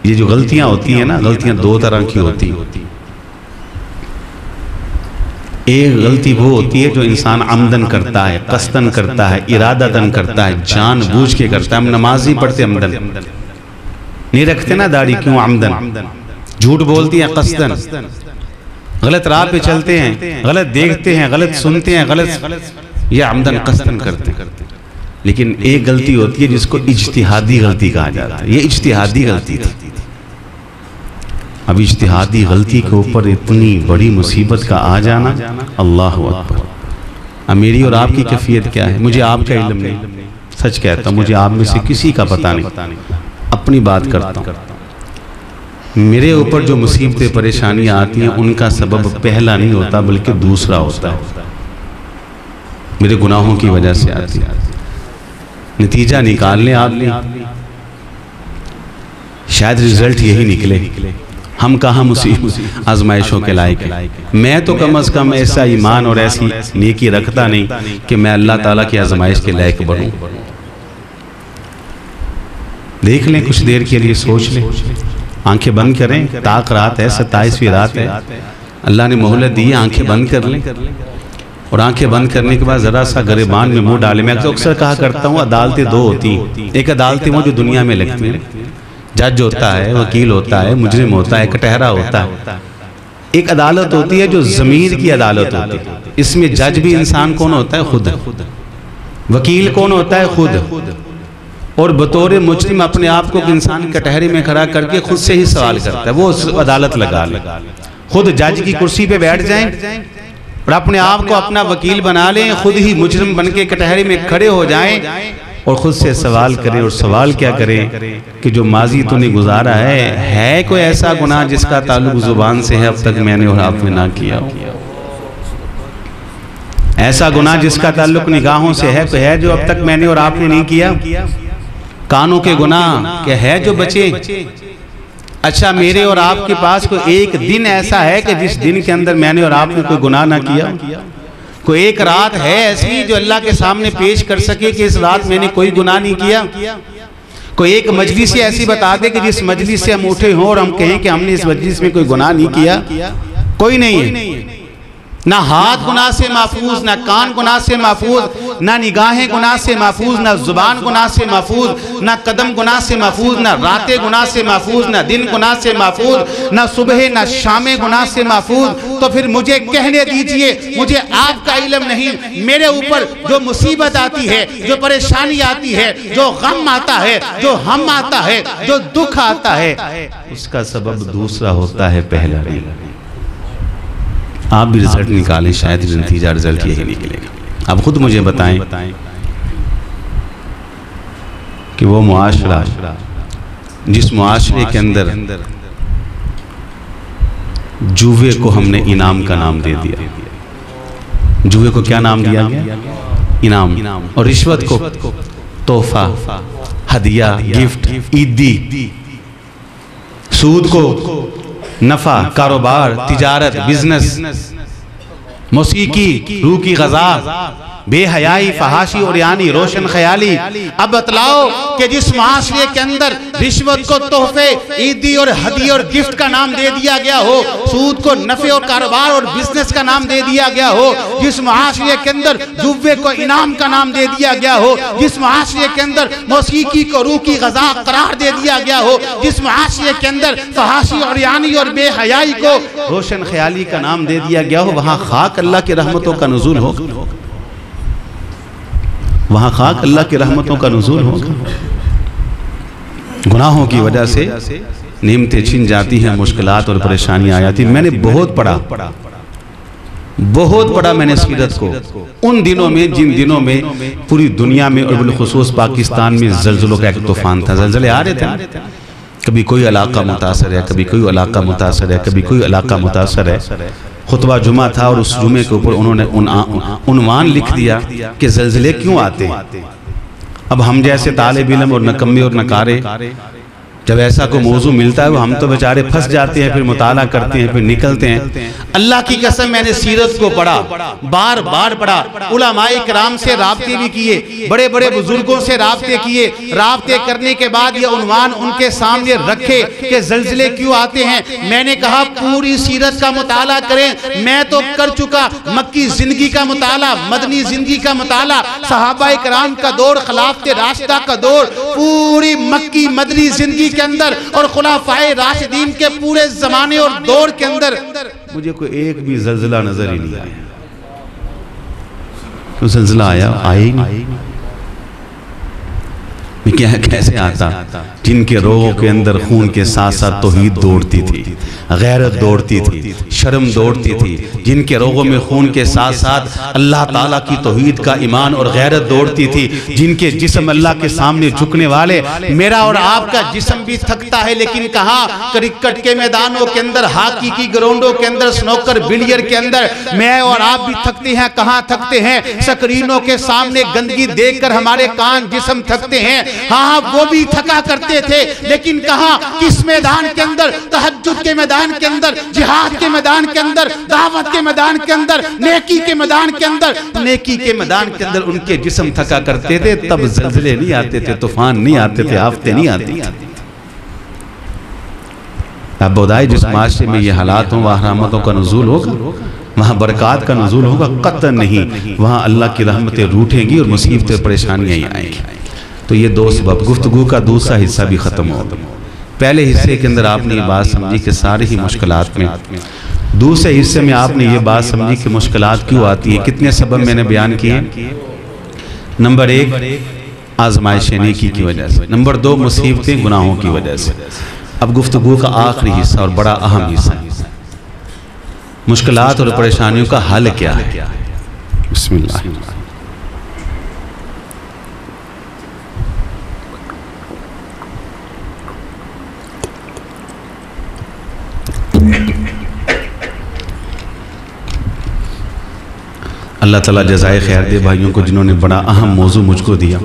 یہ جو غلطیاں ہوتی ہیں نا، غلطیاں دو طرح کی ہوتی ہیں۔ ایک غلطی وہ ہوتی ہے جو انسان عمدن کرتا ہے، قصدن کرتا ہے، ارادتن کرتا ہے، جان بوجھ کے کرتا ہے۔ ہم نمازی پڑھتے عمدن نہیں رکھتے نا داڑھی، کیوں عمدن؟ جھوٹ بولتی ہیں قصدن، غلط راہ پہ چلتے ہیں، غلط دیکھتے ہیں، غلط سنتے ہیں، غلط، یہ عمدن قصدن کرتے ہیں۔ لیکن ایک غلطی ہوتی ہے جس کو اجتہادی غلطی کہا جاتا ہے، یہ اجتہادی غلطی تھی۔ اب اجتہادی غلطی کے اوپر اتنی بڑی مصیبت کا آ جانا، اللہ اکبر۔ اب میری اور آپ کی کیفیت کیا ہے؟ مجھے آپ کا علم نہیں، سچ کہتا ہوں، مجھے آپ میں سے کسی کا پتہ نہیں، اپنی بات کرتا ہوں۔ میرے اوپر جو مصیبتیں پریشانیاں آتی ہیں ان کا سبب پہلا نہیں ہوتا بلکہ دوسرا ہوتا ہے، میرے گناہوں کی وجہ سے آتی ہے۔ نتیجہ نکال لیں آپ نے، شاید رزلٹ یہی نکلے، ہم کہاں مصیبت آزمائشوں کے لائق ہیں۔ میں تو کم از کم ایسا ایمان اور ایسی نیکی رکھتا نہیں کہ میں اللہ تعالیٰ کی آزمائش کے لائق بنوں۔ دیکھ لیں، کچھ دیر کے لیے سوچ لیں، آنکھیں بند کریں، طاق رات ہے، 27ویں رات ہے، اللہ نے مہلت دی ہے، آنکھیں بند کر لیں، اور آنکھیں بند کرنے کے بعد ذرا سا گریبان میں منہ ڈالیں۔ میں اکثر کہا کرتا ہوں عدالتیں دو ہوتی ہیں، ایک عدالتیں وہ جو دنیا میں لگتی ہیں، جج ہوتا ہے، وکیل ہوتا ہے، مجرم ہوتا ہے، کٹہرا ہوتا ہے۔ ایک عدالت ہوتی ہے جو ضمیر کی عدالت ہوتی ہے، اس میں جج بھی انسان کون ہوتا ہے؟ خود۔ وکیل کون ہوتا ہے؟ خود۔ اور بطور مجرم اپنے آپ کو انسان کٹہرے میں کھڑا کر کے خود سے ہی سوال کرتا ہے، وہ عدالت لگا لے، خود جج کی کرسی پہ بیٹھ جائیں اور اپنے آپ کو اپنا وکیل بنا لیں، خود ہی مجرم بن کے کٹہرے میں کھڑے ہو جائیں، اور خود سے سوال کریں، اور سوال کیا کریں کہ جو ماضی تو نے گزارا ہے کوئی ایسا گناہ جس کا تعلق زبان سے ہے اب تک میں نے اور آپ نے نہ کیا ہو؟ ایسا گناہ جس کا تعلق نگاہوں سے ہے تو ہے جو اب تک میں نے اور آپ نے نہیں کیا؟ کانوں کے گناہ کیا ہے جو بچے؟ اچھا میرے اور آپ کے پاس کوئی ایک دن ایسا ہے کہ جس دن کے اندر میں نے اور آپ نے کوئی گناہ نہ کیا؟ کوئی ایک رات ہے ایسی جو اللہ کے سامنے پیش کر سکے کہ اس رات میں نے کوئی گناہ نہیں کیا؟ کوئی ایک مجلس ایسی بتا دے کہ جس مجلس سے ہم اٹھے ہوں اور ہم کہیں کہ ہم نے اس مجلس میں کوئی گناہ نہیں کیا؟ کوئی نہیں ہے۔ نہ ہاتھ گناہ سے محفوظ، نہ کان گناہ سے محفوظ، نہ نگاہیں گناہ سے محفوظ، نہ زبان گناہ سے محفوظ، نہ قدم گناہ سے محفوظ، نہ راتیں گناہ سے محفوظ، نہ دن گناہ سے محفوظ، نہ صبح نہ شام گناہ سے محفوظ۔ تو پھر مجھے کہنے دیجئے، مجھے آپ کا علم نہیں، میرے اوپر جو مصیبت آتی ہے، جو پریشانی آتی ہے، جو غم آتا ہے، جو ہم آتا ہے، جو دکھ آتا ہے، اس کا سبب دوسرا ہوتا ہے، پہلا نہیں۔ آپ بھی رزلٹ نکالیں، شاید نتیجہ رزلٹ یہی نکلے گا۔ اب خود مجھے بتائیں کہ وہ معاشرہ جس معاشرے کے اندر جوے کو ہم نے انعام کا نام دے دیا، جوے کو کیا نام دیا گیا؟ انعام، اور رشوت کو تحفہ، ہدیہ، گفٹ، عیدی، سود کو نفع، کاروبار، تجارت، بزنس، موسیقی، روح کی غذا، بے حیائی، فحاشی اور یعنی روشن خیالی۔ اب بتلاؤ کہ جس معاشرے کے اندر رشوت کو تحفے، عیدی اور ہدیہ اور گفٹ کا نام دے دیا گیا ہو، سود کو نفع اور کاروبار اور بزنس کا نام دے دیا گیا ہو، جس معاشرے کے اندر جوے کو انعام کا نام دے دیا گیا ہو، جس معاشرے کے اندر موسیقی کو روح کی غذا قرار دے دیا گیا ہو، جس معاشرے کے اندر فحاشی اور یعنی اور بے حیائی کو روشن خیالی کا نام دے دیا گیا ہو، وہاں خاک اللہ کی رحمتوں کا نزول ہوگا، وہاں خاک اللہ کی رحمتوں کا نزول ہوگا۔ گناہوں کی وجہ سے نعمتیں چھن جاتی ہیں، مشکلات اور پریشانیاں آ جاتی ہیں۔ میں نے بہت پڑھا میں نے سیرت کو ان دنوں میں جن دنوں میں پوری دنیا میں اور بالخصوص پاکستان میں زلزلوں کا ایک طوفان تھا، زلزلے آ رہے تھے، کبھی کوئی علاقہ متاثر ہے، کبھی کوئی علاقہ متاثر ہے، کبھی کوئی علاقہ متاثر ہے۔ خطبہ جمعہ تھا اور اس جمعے کے اوپر انہوں نے عنوان لکھ دیا کہ زلزلے کیوں آتے ہیں۔ اب ہم جیسے طالب علم اور نکمے اور نکارے جب ایسا کوئی موضوع ملتا ہے وہ ہم تو بیچارے پھنس جاتے ہیں، پھر مطالعہ کرتے ہیں، پھر نکلتے ہیں۔ اللہ کی قسم میں نے سیرت کو پڑھا، بار بار پڑھا، علماء کرام سے رابطے بھی کیے، بڑے بڑے بزرگوں سے رابطے کیے، رابطے کرنے کے بعد یہ عنوان ان کے سامنے رکھے کہ زلزلے کیوں آتے ہیں۔ میں نے کہا پوری سیرت کا مطالعہ کریں، میں تو کر چکا، مکی زندگی کا مطالعہ، مدنی زندگی کا مطالعہ، صحابہ کرام کا دور، خلافت راشدہ کا دور، پوری مکی مدنی زندگی کے اندر اور خلفائے راشدین کے پورے زمانے اور دور کے اندر مجھے کوئی ایک بھی زلزلہ نظر ہی نہیں آیا۔ تو زلزلہ آیا ہی نہیں، کیسے آتا؟ جن کے روحوں کے اندر خون کے ساتھ ساتھ توحید دوڑتی تھی، غیرت دوڑتی تھی، شرم دوڑتی تھی، جن کے روحوں میں خون کے ساتھ ساتھ اللہ تعالیٰ کی توحید کا ایمان اور غیرت دوڑتی تھی، جن کے جسم اللہ کے سامنے جھکنے والے۔ میرا اور آپ کا جسم بھی تھکتا ہے، لیکن کہاں کرکٹ کے میدانوں کے اندر، ہاکی کی گراؤنڈوں کے اندر، سنوکر بلیئر کے اندر میں اور آپ بھی تھکتے ہیں۔ کہاں تھکتے ہیں؟ سکرینوں کے سامنے گندگی دیکھ کر ہمارے کان جسم تھکتے ہیں۔ ہاں وہ بھی تھکا کرتے تھے، لیکن کہاں؟ کس میدان کے اندر؟ تہجد کے میدان کے اندر، جہاد کے میدان کے اندر، دعوت کے میدان کے اندر، نیکی کے میدان کے اندر۔ نیکی کے میدان کے اندر ان کے جسم تھکا کرتے تھے، تب زلزلے نہیں آتے تھے، طوفان نہیں آتے تھے، آفتیں نہیں آتی تھی۔ اب بودائے جس معاشرے میں یہ حالات ہوں وہاں رحمتوں کا نزول ہوگا، وہاں برکات کا نزول ہوگا؟ قطع نہیں، وہاں اللہ کی رحمتیں روٹیں گی اور مصیبتیں پریشانیاں ہی آئیں گی۔ تو یہ دو سبب، گفتگو کا دوسرا حصہ بھی ختم ہو۔ پہلے حصے کے اندر آپ نے یہ بات سمجھی کہ سارے ہی مشکلات میں، دوسرے حصے میں آپ نے یہ بات سمجھی کہ مشکلات کیوں آتی ہیں۔ کتنے سبب میں نے بیان کیے؟ نمبر 1 آزمائش نیکی کی وجہ سے، نمبر 2 مصیبتیں گناہوں کی وجہ سے۔ اب گفتگو کا آخری حصہ اور بڑا اہم حصہ، مشکلات اور پریشانیوں کا حل کیا ہے؟ بسم اللہ۔ اللہ تعالیٰ جزائے خیر دے بھائیوں کو جنہوں نے بڑا اہم موضوع مجھ کو دیا.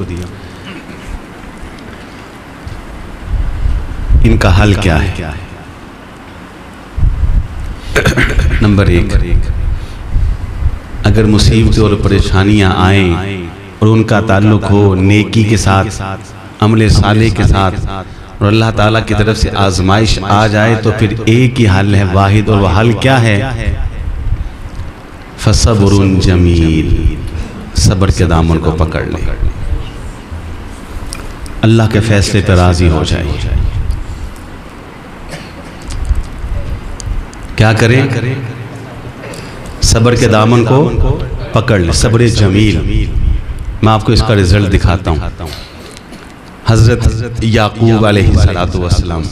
ان کا حل کیا ہے؟ نمبر 1، اگر مصیبتیں اور پریشانیاں آئیں اور ان کا تعلق ہو نیکی کے ساتھ، عمل صالح کے ساتھ، اور اللہ تعالیٰ کی طرف سے آزمائش آ جائے تو پھر ایک ہی حل ہے واحد، اور وہ حل کیا ہے؟ فَصَبْرٌ جَمِيلٌ، صبر کے دامن کو پکڑ لیں، اللہ کے فیصلے پر راضی ہو جائیں. کیا کریں؟ صبر کے دامن کو پکڑ لیں، صبر جمیل. میں آپ کو اس کا رزلٹ دکھاتا ہوں. حضرت یعقوب علیہ السلام،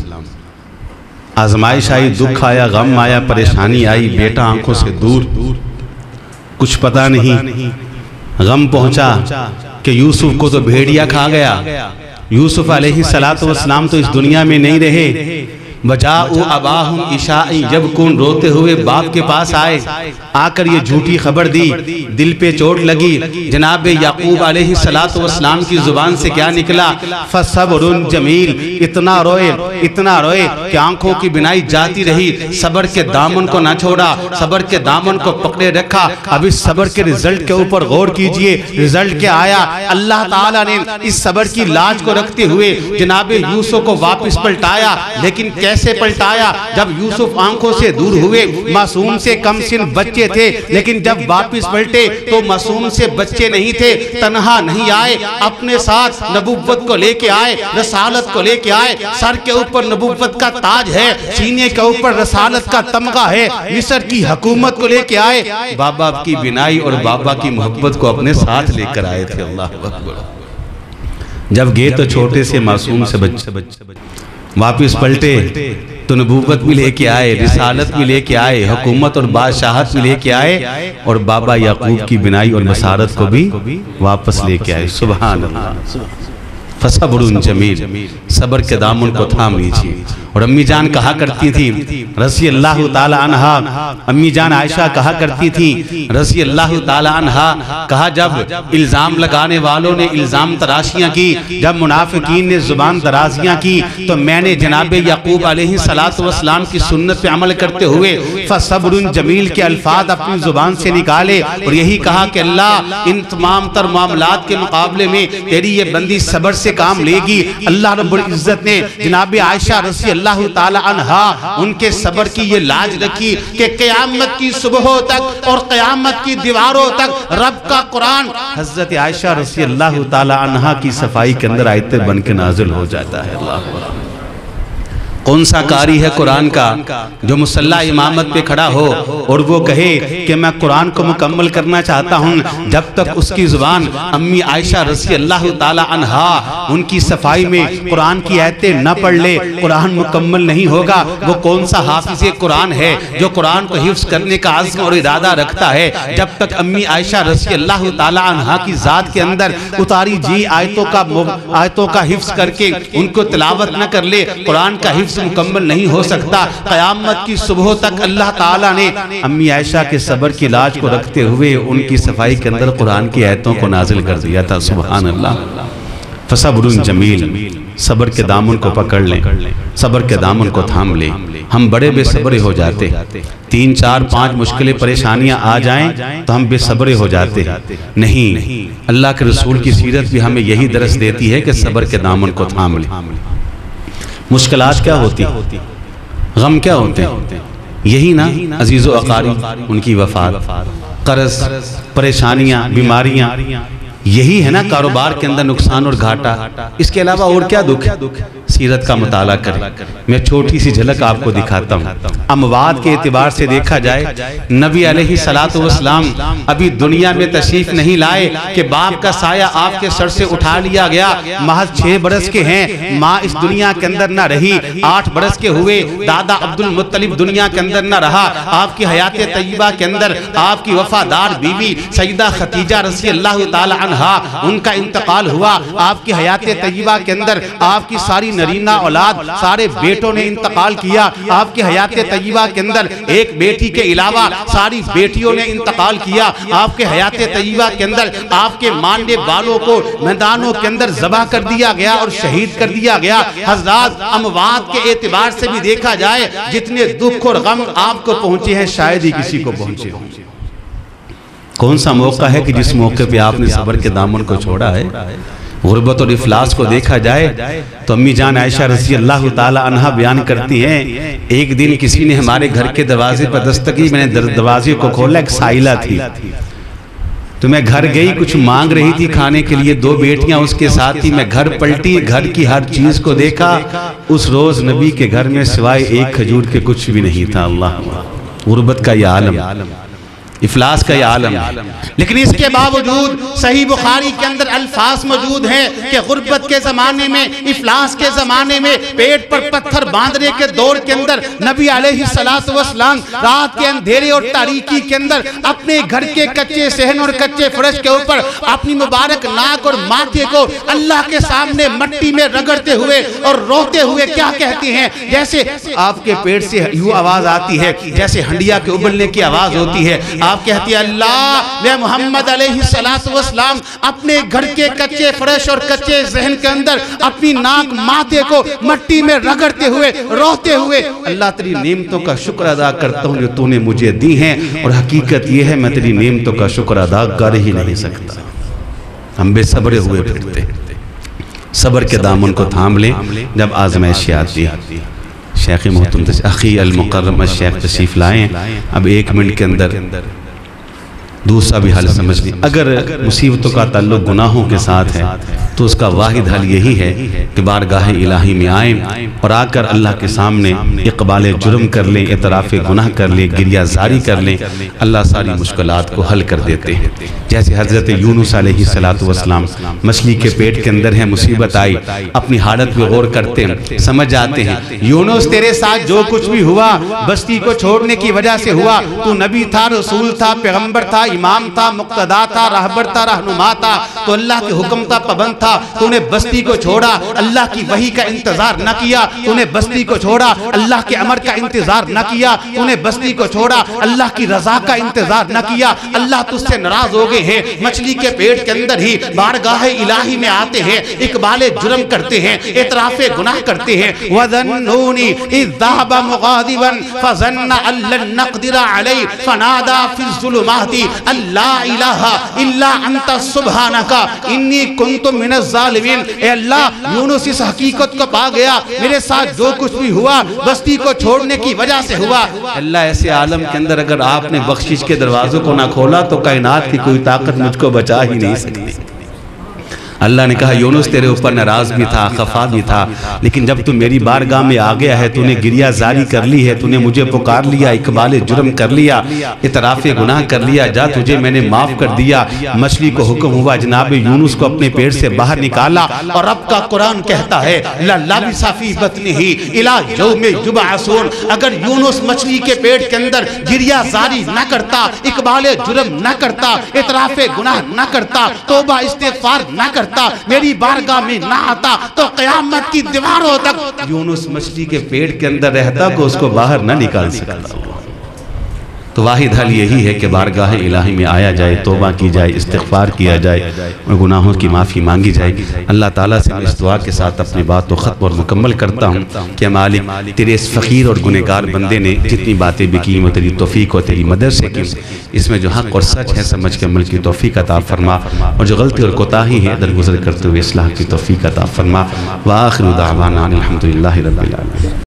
آزمائش آئی، دکھ آیا، غم آیا، پریشانی آئی، بیٹا آنکھوں سے دور، کچھ پتہ نہیں. غم پہنچا کہ یوسف کو تو بھیڑیا کھا گیا. یوسف علیہ السلام تو اس دنیا میں نہیں رہے. وَجَاءُوا أَبَاهُمْ عِشَاءً، يَبْكُونَ، روتے ہوئے باپ کے پاس آئے، آ کر یہ جھوٹی خبر دی، دل پہ چوٹ لگی. جناب یعقوب علیہ السلام کی زبان سے کیا نکلا؟ فَصَبْرٌ جَمِيلٌ. اتنا روئے کہ آنکھوں کی بینائی جاتی رہی. صبر کے دامن کو نہ چھوڑا، صبر کے دامن کو پکڑے رکھا. اب اس صبر کے رزلٹ کے اوپر غور کیجئے. رزلٹ کیا آیا؟ اللہ تعالیٰ نے اس صبر کی لاج کو رکھتے ہوئے جناب یوسف کو واپس پلٹایا. لیکن کیسے پلٹایا؟ جب یوسف آنکھوں سے دور ہوئے، معصوم سے کم سن بچے تھے، لیکن جب واپس پلٹے تو معصوم سے بچے نہیں تھے. تنہا نہیں آئے، اپنے ساتھ نبوت کو لے کے آئے، رسالت کو لے کے آئے. سر کے اوپر نبوت کا تاج ہے، سینے کے اوپر رسالت کا تمغہ ہے. مصر کی حکومت کو لے کے آئے، بابا کی بینائی اور بابا کی محبت کو اپنے ساتھ لے کر آئے تھے. اللہ اکبر. جب گئے تو چھوٹے سے معصوم سے بچے، واپس پلٹے تو نبوت بھی لے کے آئے، رسالت بھی لے کے آئے، حکومت اور بادشاہت بھی لے کے آئے، اور بابا یعقوب کی بینائی اور بصارت کو بھی واپس لے کے آئے. سبحان اللہ. فَصَبْرٌ جَمِيلٌ، صبر کے دامن کو تھام لیجئے. اور امی جان کہا کرتی تھی رضی اللہ تعالی عنہا، امی جان عائشہ کہا کرتی تھی رضی اللہ تعالی عنہا، کہا جب الزام لگانے والوں نے الزام تراشیاں کی، جب منافقین نے زبان درازیاں کی، تو میں نے جناب یعقوب علیہ السلام کی سنت پہ عمل کرتے ہوئے فَصَبْرٌ جَمِيلٌ کے الفاظ اپنی زبان سے نکالے، اور یہی کہا کہ اللہ ان تمام تر معاملات کے مقابلے میں تیری یہ بندی صبر سے کام لے گی. اللہ رب العزت نے جناب عائشہ رضی اللہ تعالی عنہا ان کے صبر کی یہ لاج رکھی کہ قیامت کی صبحوں تک اور قیامت کی دیواروں تک رب کا قرآن حضرت عائشہ رضی اللہ تعالی عنہا کی صفائی کے اندر آیتیں بن کے نازل ہو جاتا ہے. اللہ اکبر. کون سا قاری ہے قرآن کا جو مصلی امامت پہ کھڑا ہو اور وہ کہے کہ میں قرآن کو مکمل کرنا چاہتا ہوں، جب تک اس کی زبان امی عائشہ رضی اللہ تعالی عنہا ان کی صفائی میں قرآن کی آیتیں نہ پڑھ لے قرآن مکمل نہیں ہوگا. وہ کون سا حافظ قرآن ہے جو قرآن کو حفظ کرنے کا عزم اور ارادہ رکھتا ہے؟ جب تک امی عائشہ رضی اللہ تعالی عنہا کی ذات کے اندر اتاری جی آیتوں کا حفظ کر کے ان کو تلاوت نہ کر لے، قرآن کا حفظ مکمل نہیں ہو سکتا. قیامت کی صبح تک اللہ تعالیٰ نے امی عائشہ کے صبر کی لاج کو رکھتے ہوئے ان کی صفائی کے اندر قرآن کی آیتوں کو نازل کر دیا تھا. سبحان اللہ. فَصَبْرٌ جَمِيلٌ، صبر کے دامن کو پکڑ لیں، صبر کے دامن کو تھام لیں. ہم بڑے بے صبر ہو جاتے، 3 4 5 مشکلیں پریشانیاں آ جائیں تو ہم بے صبر ہو جاتے. نہیں، اللہ کے رسول کی سیرت بھی ہمیں یہی درس دیتی ہے کہ صبر کے دامن کو تھام لیں. مشکلات کیا ہوتی، غم کیا ہوتے ہیں؟ یہی نا عزیز و اقارب ان کی وفات، قرض، پریشانیاں، بیماریاں، یہی ہے نا کاروبار کے اندر نقصان اور گھاٹا. اس کے علاوہ اور کیا دکھ ہے؟ سیرت کا مطالعہ کریں. میں چھوٹی سی جھلک آپ کو دکھاتا ہوں. اموات کے اعتبار سے دیکھا جائے نبی علیہ السلام ابھی دنیا میں تشریف نہیں لائے کہ باپ کا سایہ آپ کے سر سے اٹھا لیا گیا. محض 6 برس کے ہیں، ماں اس دنیا کے اندر نہ رہی. 8 برس کے ہوئے دادا عبد المطلب دنیا کے اندر نہ رہا. آپ کی حیات طیبہ کے اندر آپ کی وفادار بیوی سیدہ خدیجہ رضی اللہ تعالی عنہ عنہا ان کا انتقال ہوا. آپ کی حیات طیبہ کے اندر آپ کی ساری نرینہ اولاد سارے بیٹوں نے انتقال کیا. آپ کی حیات طیبہ کے اندر ایک بیٹی کے علاوہ ساری بیٹیوں نے انتقال کیا. آپ کے حیات طیبہ کے اندر آپ کے ماننے والوں کو میدانوں کے اندر ذبح کر دیا گیا اور شہید کر دیا گیا. حضرات اموات کے اعتبار سے بھی دیکھا جائے جتنے دکھ اور غم آپ کو پہنچے ہیں شاید ہی کسی کو پہنچے ہوں. کون سا موقع ہے کہ جس موقع پہ آپ نے صبر کے دامن کو چھوڑا ہے؟ غربت اور افلاس کو دیکھا جائے تو امی جان عائشہ رضی اللہ تعالی عنہا بیان کرتی ہیں ایک دن کسی نے ہمارے گھر کے دروازے پر دستک کی. میں نے دروازے کو کھولا, ایک سائلہ تھی تو میں گھر گئی, کچھ مانگ رہی تھی کھانے کے لیے, 2 بیٹیاں اس کے ساتھ تھی. میں گھر پلٹی, گھر کی ہر چیز کو دیکھا. اس روز نبی کے گھر میں سوائے ایک کھجور کے کچھ بھی نہیں تھا. اللہ, غربت کا یہ عالم, افلاس کا یہ عالم. لیکن اس کے باوجود صحیح بخاری کے اندر الفاظ موجود ہیں کہ غربت کے زمانے میں, افلاس کے زمانے میں, پیٹ پر پتھر باندھنے کے دور کے اندر نبی علیہ السلام رات کے اندھیرے اور تاریکی کے اندر اپنے گھر کے کچے صحن اور کچے فرش کے اوپر اپنی مبارک ناک اور ماتھے کو اللہ کے سامنے مٹی میں رگڑتے ہوئے اور روتے ہوئے کیا کہتے ہیں, جیسے آپ کے پیٹ سے یوں آواز آتی ہے جیسے ہنڈیا کے ابلنے کی آواز ہوتی ہے. آپ کہتی ہیں اللہ میں محمد علیہ السلام اپنے گھر کے کچے فرش اور کچے ذہن کے اندر اپنی ناک ماتھے کو مٹی میں رگڑتے ہوئے روتے ہوئے اللہ تیری نعمتوں کا شکر ادا کرتا ہوں جو تو نے مجھے دی ہیں, اور حقیقت یہ ہے میں تیری نعمتوں کا شکر ادا کر ہی نہیں سکتا. ہم بے صبرے ہوئے پھرتے. صبر کے دامن کو تھام لیں جب آزمائشیں آتی ہے. شیخ محترم اخی المکرم الشیخ تشریف لائیں. اب 1 منٹ کے اندر دوسرا بھی حل سمجھ لیں. اگر مصیبتوں کا تعلق گناہوں کے ساتھ ہے تو اس کا واحد حل یہی ہے کہ بارگاہ الہی میں آئیں اور آ کر اللہ کے سامنے اقبال جرم کر لیں, اعتراف گناہ کر لیں, گریہ زاری کر لیں. اللہ ساری مشکلات کو حل کر دیتے ہیں. جیسے حضرت یونس علیہ السلام مچھلی کے پیٹ کے اندر ہیں, مصیبت آئی, اپنی حالت پہ غور کرتے ہیں, سمجھ جاتے ہیں یونس تیرے ساتھ جو کچھ بھی ہوا بستی کو چھوڑنے کی وجہ سے ہوا. تو نبی تھا, رسول تھا, پیغمبر تھا, امام تھا, مقتدا تھا, رہبر تھا, رہنما تھا, تو اللہ کے حکم کا پابند تھا. تو نے بستی کو چھوڑا, اللہ کی وحی کا انتظار نہ کیا. تو نے بستی کو چھوڑا, اللہ کے امر کا انتظار نہ کیا. تو نے بستی کو چھوڑا, اللہ کی رضا کا انتظار نہ کیا. اللہ تجھ سے ناراض ہو گئے ہیں. مچھلی کے پیٹ کے اندر ہی بارگاہ الہی میں آتے ہیں, اقبال جرم کرتے ہیں, اعتراف گناہ کرتے ہیں. وَذَنُّونِ إِذْ ذَهَبَ مُغَاضِبًا فَظَنَّ أَن لَّن نَّقْدِرَ عَلَيْهِ فَنَادَىٰ فِي الظُّلُمَاتِ أَن لَّا إِلَٰهَ إِلَّا أَنتَ سُبْحَانَكَ إِنِّي كُنتُ مِنَ الظَّالِمِينَ. اے اللہ, یونس اس حقیقت کو پا گیا, میرے ساتھ جو کچھ بھی ہوا بستی کو چھوڑنے کی وجہ سے ہوا. اللہ ایسے عالم کے اندر اگر آپ نے بخشش کے دروازوں کو نہ کھولا تو کائنات کی کوئی طاقت مجھ کو بچا ہی نہیں سکتی. اللہ نے کہا یونس تیرے اوپر ناراض بھی تھا, خفا بھی تھا, لیکن جب تو میری بارگاہ میں آ گیا ہے, تو نے گریہ زاری کر لی ہے, تو نے مجھے پکار لیا, اقبال جرم کر لیا, اعتراف گناہ کر لیا, جا تجھے میں نے معاف کر دیا. مچھلی کو حکم ہوا جناب یونس کو اپنے پیٹ سے باہر نکالا, اور رب کا قرآن کہتا ہے لَلَبِثَ فِي بَطْنِهِ إِلَىٰ يَوْمِ يُبْعَثُونَ. اگر یونس مچھلی کے پیٹ کے اندر گریہ زاری نہ کرتا, اقبال جرم نہ کرتا, اعتراف گناہ نہ کرتا, توبہ استغفار نہ کرتا, میری بارگاہ میں نہ آتا, تو قیامت کی دیواروں تک یونس مچھلی کے پیٹ کے اندر رہتا کہ اس کو باہر نہ نکال سکتا. تو واحد حل یہی ہے کہ بارگاہ الہی میں آیا جائے, توبہ کی جائے, استغفار کیا جائے اور گناہوں کی معافی مانگی جائے. اللہ تعالیٰ سے میں اس دعا کے ساتھ اپنی بات کو ختم اور مکمل کرتا ہوں کہ مالک تیرے اس فقیر اور گنہگار بندے نے جتنی باتیں بھی کی, وہ تیری توفیق اور تیری مدد سے کی. اس میں جو حق اور سچ ہے سمجھ کے عمل کی توفیق عطا فرما, اور جو غلطی اور کوتاہی ہے درگزر کرتے ہوئے اصلاح کی توفیق عطا فرما. وآخر دعوانا الحمدللہ رب العالمین.